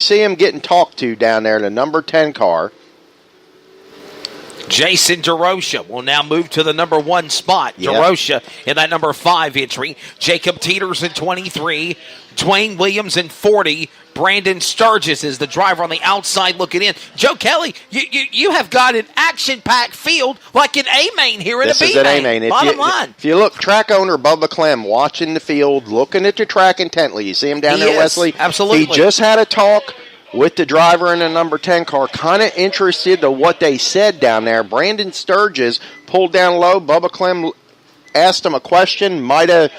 see him getting talked to down there in the number 10 car. Jason DeRocha will now move to the number 1 spot. Yep. DeRocha in that number 5 entry. Jacob Teeters in 23. Dwayne Williams in 40. Brandon Sturgis is the driver on the outside looking in. Joe Kelly, you have got an action-packed field like an A-main here in a B-main. This is an A-main. Bottom line. If you look, track owner Bubba Clem watching the field, looking at the track intently. You see him down there, Wesley? Absolutely. He just had a talk with the driver in the number 10 car, kind of interested to what they said down there. Brandon Sturgis pulled down low. Bubba Clem asked him a question, might have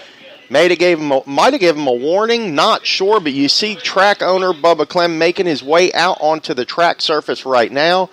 gave him a warning, not sure, but you see track owner Bubba Clem making his way out onto the track surface right now.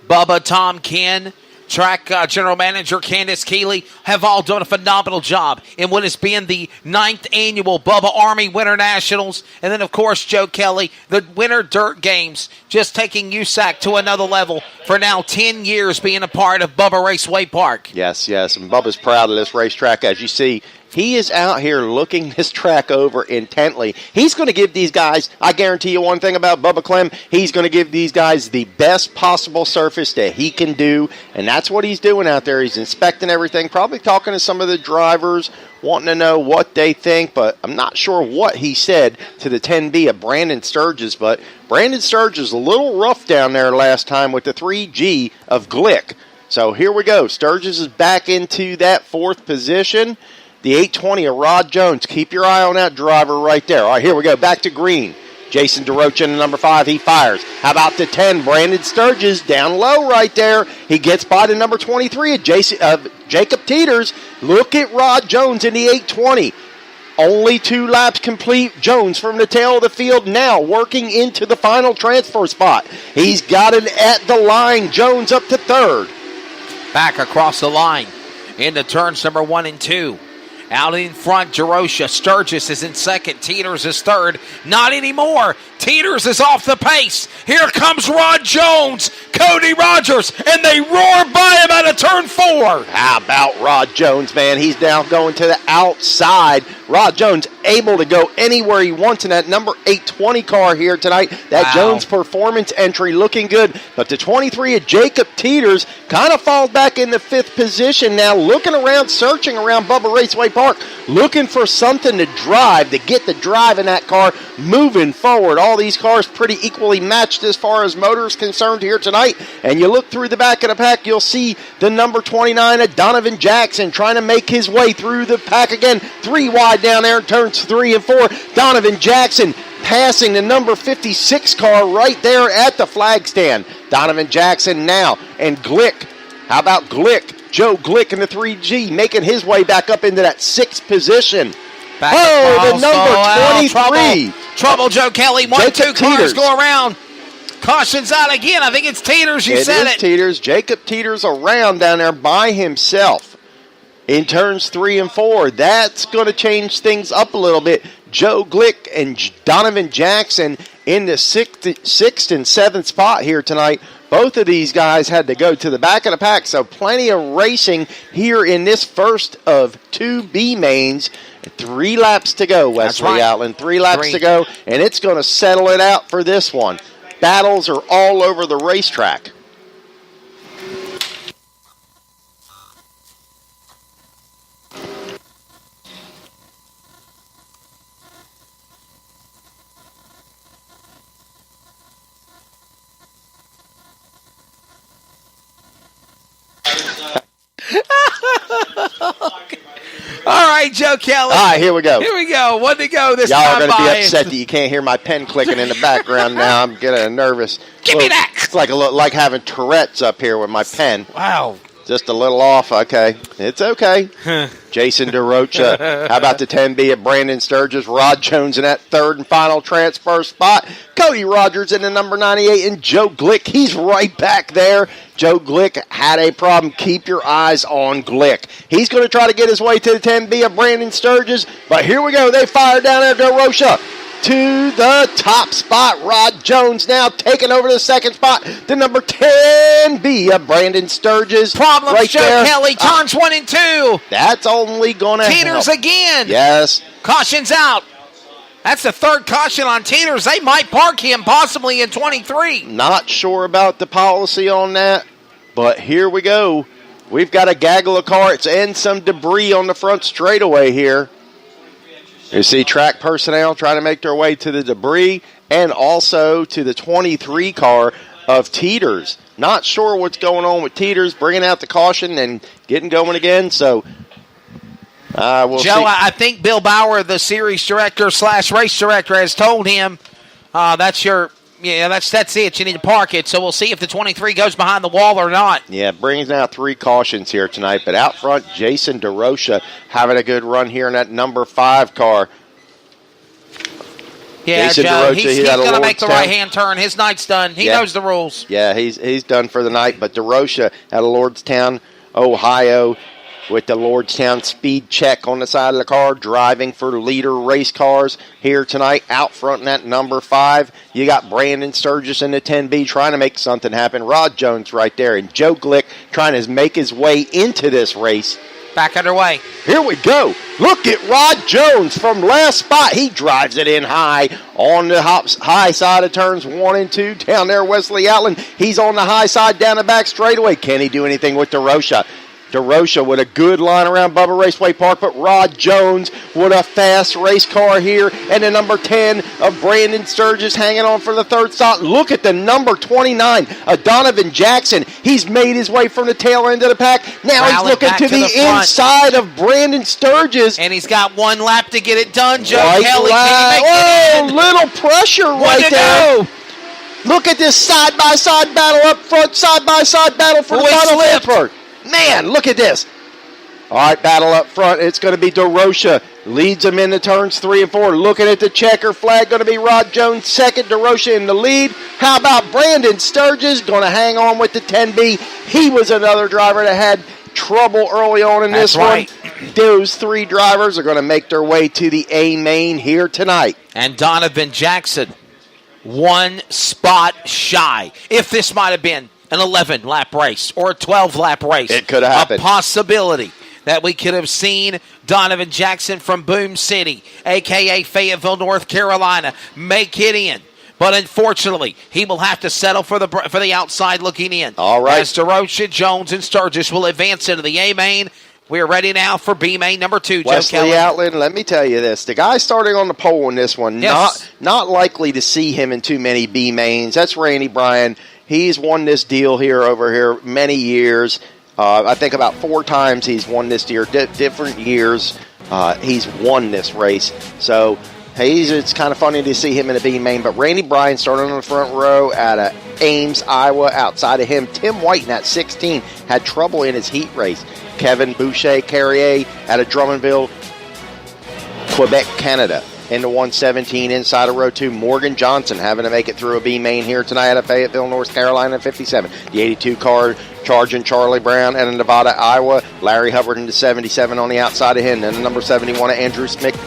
Bubba, Tom Ken, track general manager Candace Keeley have all done a phenomenal job in what has been the 9th annual Bubba Army Winter Nationals. And then, of course, Joe Kelly, the Winter Dirt Games, just taking USAC to another level for now 10 years being a part of Bubba Raceway Park. Yes, and Bubba's proud of this racetrack. As you see, he is out here looking this track over intently. He's going to give these guys, I guarantee you one thing about Bubba Clem, he's going to give these guys the best possible surface that he can do, and that's what he's doing out there. He's inspecting everything, probably talking to some of the drivers, wanting to know what they think, but I'm not sure what he said to the 10B of Brandon Sturgis, but Brandon Sturgis a little rough down there last time with the 3G of Glick. So here we go. Sturgis is back into that 4th position. The 820 of Rod Jones. Keep your eye on that driver right there. All right, here we go. Back to green. Jason DeRocha in the number 5. He fires. How about the 10? Brandon Sturgis down low right there. He gets by the number 23 of Jacob Teeters. Look at Rod Jones in the 820. Only 2 laps complete. Jones from the tail of the field now working into the final transfer spot. He's got it at the line. Jones up to 3rd. Back across the line into turns number 1 and 2. Out in front, DeRocha. Sturgis is in 2nd. Teeters is 3rd. Not anymore. Teeters is off the pace. Here comes Rod Jones, Cody Rogers, and they roar by him out of turn 4. How about Rod Jones, man? He's now going to the outside. Rod Jones able to go anywhere he wants in that number 820 car here tonight. That Jones Performance entry looking good. But the 23 of Jacob Teeters kind of falls back in the 5th position now, looking around, searching around Bubba Raceway Park, looking for something to drive, to get the drive in that car moving forward. All these cars pretty equally matched as far as motors concerned here tonight. And you look through the back of the pack, you'll see the number 29 of Donovan Jackson trying to make his way through the pack again. 3 wide down there in turns 3 and 4. Donovan Jackson passing the number 56 car right there at the flag stand. Donovan Jackson now. And Glick. How about Glick? Joe Glick in the 3G making his way back up into that 6th position. The number 23. Trouble, Joe Kelly. 1-2 cars go around. Caution's out again. I think it's Teeters. You said it. It is Teeters. Jacob Teeters around down there by himself in turns 3 and 4. That's going to change things up a little bit. Joe Glick and Donovan Jackson in the 6th and 7th spot here tonight. Both of these guys had to go to the back of the pack, so plenty of racing here in this first of 2 B mains. 3 laps to go, Wesley Outland. 3 laps to go, and it's going to settle it out for this one. Battles are all over the racetrack. All right, Joe Kelly. All right, here we go. 1 to go this Y'all time. Y'all are going to be upset that you can't hear my pen clicking in the background now. I'm getting nervous. Give me that. It's like having Tourette's up here with my pen. Wow. Just a little off. Okay. It's okay. Jason DeRocha. How about the 10B of Brandon Sturgis? Rod Jones in that 3rd and final transfer spot. Cody Rogers in the number 98. And Joe Glick. He's right back there. Joe Glick had a problem. Keep your eyes on Glick. He's going to try to get his way to the 10B of Brandon Sturgis. But here we go. They fire down there. DeRocha to the top spot. Rod Jones now taking over the 2nd spot. The number 10B of Brandon Sturgis. Problems, right Joe there. Kelly. Turns 1 and 2. That's only going to Teeters again. Yes. Caution's out. That's the third caution on Teeters. They might park him possibly in 23. Not sure about the policy on that, but here we go. We've got a gaggle of carts and some debris on the front straightaway here. You see track personnel trying to make their way to the debris and also to the 23 car of Teeters. Not sure what's going on with Teeters, bringing out the caution and getting going again. So, we'll Joe, see. I think Bill Bauer, the series director / race director, has told him that's it. You need to park it. So we'll see if the 23 goes behind the wall or not. Yeah, brings out 3 cautions here tonight. But out front, Jason DeRocha having a good run here in that number 5 car. Yeah, Jason Joe, DeRocha, he's going to make the right-hand turn. His night's done. He knows the rules. Yeah, he's done for the night. But DeRocha out of Lordstown, Ohio, with the Lordstown speed check on the side of the car, driving for leader race cars here tonight. Out front in that number 5, you got Brandon Sturgis in the 10B trying to make something happen. Rod Jones right there, and Joe Glick trying to make his way into this race. Back underway. Here we go. Look at Rod Jones from last spot. He drives it in high on the high side of turns 1 and 2. Down there, Wesley Outland. He's on the high side down the back straightaway. Can he do anything with DeRocha? DeRocha with a good line around Bubba Raceway Park, but Rod Jones with a fast race car here, and the number 10 of Brandon Sturgis hanging on for the third spot. Look at the number 29, Donovan Jackson. He's made his way from the tail end of the pack. Now he's looking to the inside of Brandon Sturgis. And he's got 1 lap to get it done, Joe Right Kelly. Can he make it in? Little pressure right there. Go. Look at this side-by-side battle up front, side-by-side battle for the final effort. Man, look at this. All right, battle up front. It's going to be DeRocha. Leads him into turns 3 and 4. Looking at the checker flag, going to be Rod Jones second. DeRocha in the lead. How about Brandon Sturgis? Going to hang on with the 10B. He was another driver that had trouble early on in this one. Those 3 drivers are going to make their way to the A main here tonight. And Donovan Jackson, 1 spot shy. If this might have been an 11-lap race or a 12-lap race, it could have happened. A possibility that we could have seen Donovan Jackson from Boom City, a.k.a. Fayetteville, North Carolina, make it in. But unfortunately, he will have to settle for the outside looking in. All right. As DeRocha, Jones, and Sturgis will advance into the A main. We're ready now for B main number 2, Joe Kelly. Wesley Outland, let me tell you this. The guy starting on the pole in this one, not likely to see him in too many B mains. That's Randy Bryan. He's won this deal over here many years. I think about 4 times he's won this deal, different years. He's won this race. So it's kind of funny to see him in a B main. But Randy Bryan started on the front row out of Ames, Iowa. Outside of him, Tim White in that 16 had trouble in his heat race. Kevin Boucher-Carrier out of Drummondville, Quebec, Canada. In the 117 inside of row 2, Morgan Johnson having to make it through a B main here tonight out of Fayetteville, North Carolina, 57. The 82 car charging Charlie Brown out of Nevada, Iowa. Larry Hubbard in the 77 on the outside of him. Then the number 71 of Andrew Smith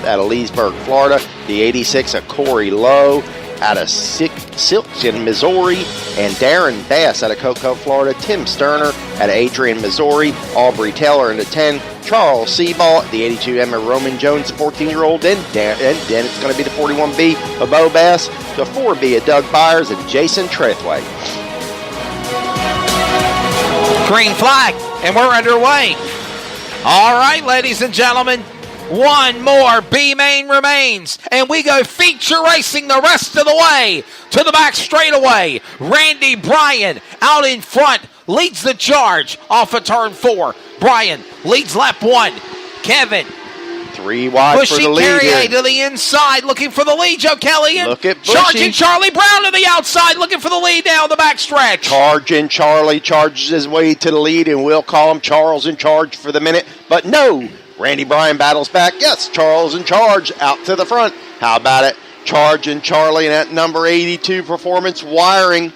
out of Leesburg, Florida. The 86 of Corey Lowe out of Silkton, Missouri, and Darren Bass out of Cocoa, Florida. Tim Sterner out of Adrian, Missouri. Aubrey Taylor in the 10. Charles Seaball, the 82 Emma Roman Jones, the 14-year-old. Then it's going to be the 41B of Bo Bass, the 4B of Doug Byers, and Jason Trethway. Green flag, and we're underway. All right, ladies and gentlemen. 1 more B main remains, and we go feature racing the rest of the way to the back straightaway. Randy Bryan out in front leads the charge off of turn 4. Bryan leads lap 1. Kevin 3 wide for the lead here. to the inside looking for the lead. Joe Kelly look at charging Charlie Brown to the outside looking for the lead down the back stretch. Charging Charlie charges his way to the lead, and we'll call him Charles in charge for the minute, but no. Randy Bryan battles back. Yes, Charles in charge out to the front. How about it? Charge and Charlie in that number 82 Performance Wiring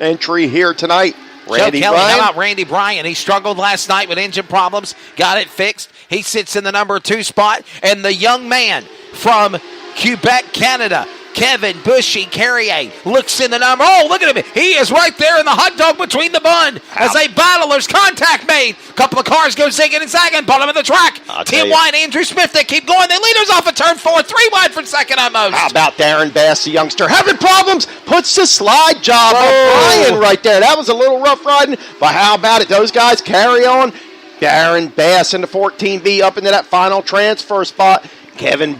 entry here tonight. Randy Kelly, Bryan. how about Randy Bryan? He struggled last night with engine problems, got it fixed. He sits in the number 2 spot. And the young man from Quebec, Canada, Kevin Bushy Carrier looks in the number. Oh, look at him. He is right there in the hot dog between the bun. As they battle, there's contact made. A couple of cars go zigging and zagging. Bottom of the track. Tim White, Andrew Smith, they keep going. The leaders off of turn 4. 3 wide for second almost. How about Darren Bass, the youngster, having problems? Puts the slide job on Brian right there. That was a little rough riding, but how about it? Those guys carry on. Darren Bass in the 14B up into that final transfer spot. Kevin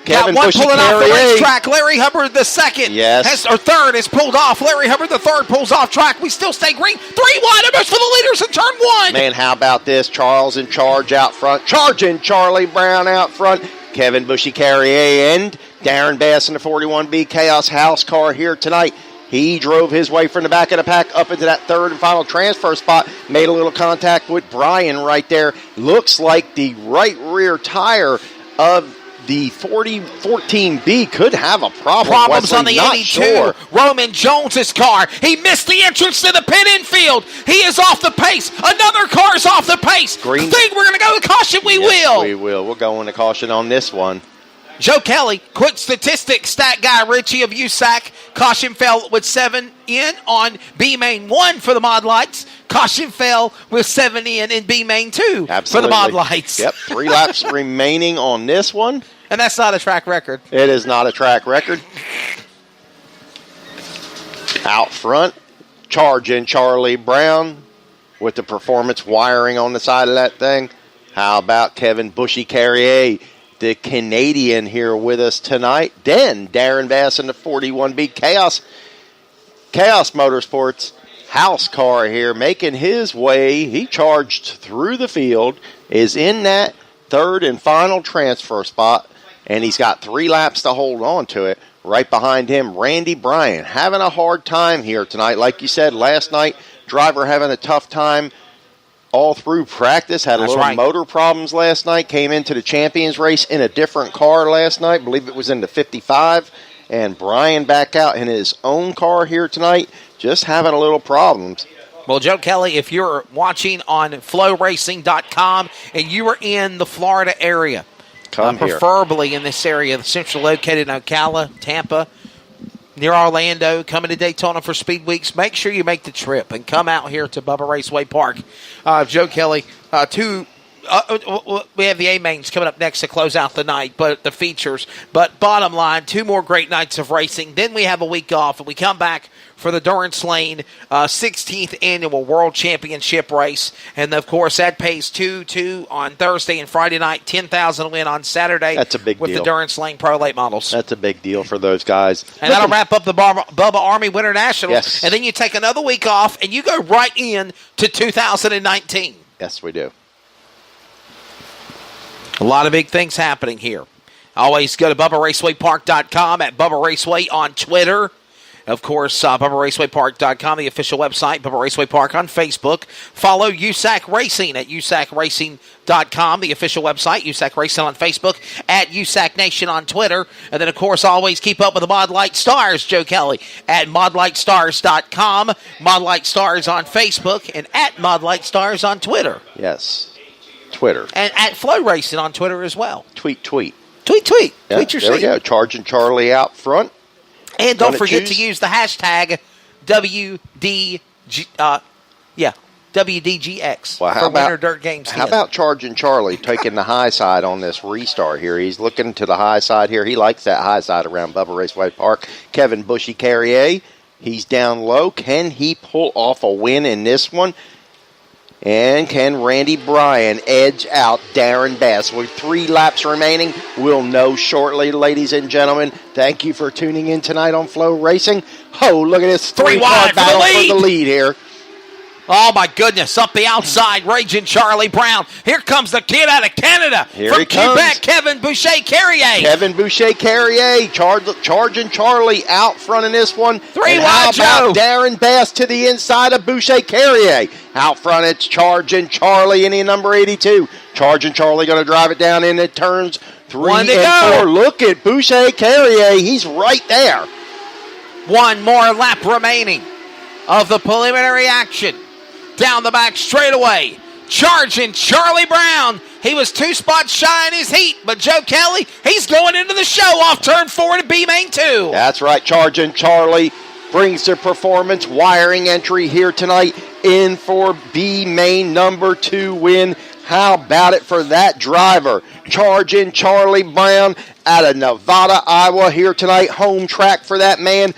Got one Bushy pulling off the Carrier. racetrack. Larry Hubbard the second. Yes. Or third is pulled off. Larry Hubbard the third pulls off track. We still stay green. 3 wide almost for the leaders in turn 1. Man, how about this? Charles in charge out front. Charging Charlie Brown out front. Kevin Bushy Carrier and Darren Bass in the 41B Chaos House car here tonight. He drove his way from the back of the pack up into that third and final transfer spot. Made a little contact with Brian right there. Looks like the right rear tire of the 14B could have a problem. Problems Wesley, on the not 82. sure. Roman Jones's car. He missed the entrance to the pit infield. He is off the pace. Another car's off the pace. Green. Think we're going to go to caution? We will. We will. We'll go into caution on this one. Joe Kelly, quick statistics stat guy Richie of USAC. Caution fell with 7 in on B main 1 for the mod lights. Caution fell with 7 in B main 2 for the mod lights. Yep, 3 laps remaining on this one. And that's not a track record. It is not a track record. Out front, charging Charlie Brown with the performance wiring on the side of that thing. How about Kevin Bushy Carrier, the Canadian, here with us tonight? Then Darren Bass in the 41B Chaos Motorsports house car here, making his way. He charged through the field, is in that third and final transfer spot, and he's got 3 laps to hold on to it. Right behind him, Randy Bryan, having a hard time here tonight. Like you said, last night, driver having a tough time all through practice. Had a little motor problems last night. Came into the Champions race in a different car last night. I believe it was in the 55. And Bryan back out in his own car here tonight, just having a little problems. Well, Joe Kelly, if you're watching on flowracing.com and you are in the Florida area, preferably in this area, centrally located in Ocala, Tampa, near Orlando, coming to Daytona for Speed Weeks, make sure you make the trip and come out here to Bubba Raceway Park. Joe Kelly, we have the A-Mains coming up next to close out the night, but the features. But bottom line, 2 more great nights of racing. Then we have a week off, and we come back for the Durance Lane 16th Annual World Championship race. And, of course, that pays $2 on Thursday and Friday night, $10,000 to win on Saturday. That's a big deal. With the Durance Lane Pro Late Models. That's a big deal for those guys. And that'll wrap up the Bubba Army Winter Nationals. Yes. And then you take another week off, and you go right in to 2019. Yes, we do. A lot of big things happening here. Always go to BubbaRacewayPark.com, at Bubba Raceway on Twitter. Of course, BubbaRacewayPark.com, the official website, Bubba Raceway Park on Facebook. Follow USAC Racing at USACRacing.com, the official website, USAC Racing on Facebook, at USAC Nation on Twitter. And then, of course, always keep up with the Mod Light Stars, Joe Kelly, at ModLightStars.com, Mod Light Stars on Facebook, and at Mod Light Stars on Twitter. Yes, Twitter. And at Flow Racing on Twitter as well. Tweet. Tweet. Yeah, Tweet your there we go. Charging Charlie out front. And don't forget to use the hashtag WDGX for Winter Dirt Games. How about Charging Charlie taking the high side on this restart here? He's looking to the high side here. He likes that high side around Bubba Raceway Park. Kevin Bushy Carrier, he's down low. Can he pull off a win in this one? And can Randy Bryan edge out Darren Bass? With 3 laps remaining, we'll know shortly, ladies and gentlemen. Thank you for tuning in tonight on Flow Racing. Oh, look at this 3-car battle for the lead here. Oh, my goodness. Up the outside, raging Charlie Brown. Here comes the kid out of Canada. Here he comes. Quebec, Kevin Boucher Carrier. Kevin Boucher Carrier charging Charlie out front in this one. 3 wide, Joe. How about Darren Bass to the inside of Boucher Carrier? Out front, it's charging Charlie in the number 82. Charging Charlie going to drive it down in the turns 3 and 4. Look at Boucher Carrier. He's right there. 1 more lap remaining of the preliminary action. Down the back straightaway. Charging Charlie Brown. He was 2 spots shy in his heat, but Joe Kelly, he's going into the show off turn 4 to B-Main 2. That's right, Charging Charlie brings the performance wiring entry here tonight in for B-Main number 2 win. How about it for that driver? Charging Charlie Brown out of Nevada, Iowa here tonight. Home track for that man.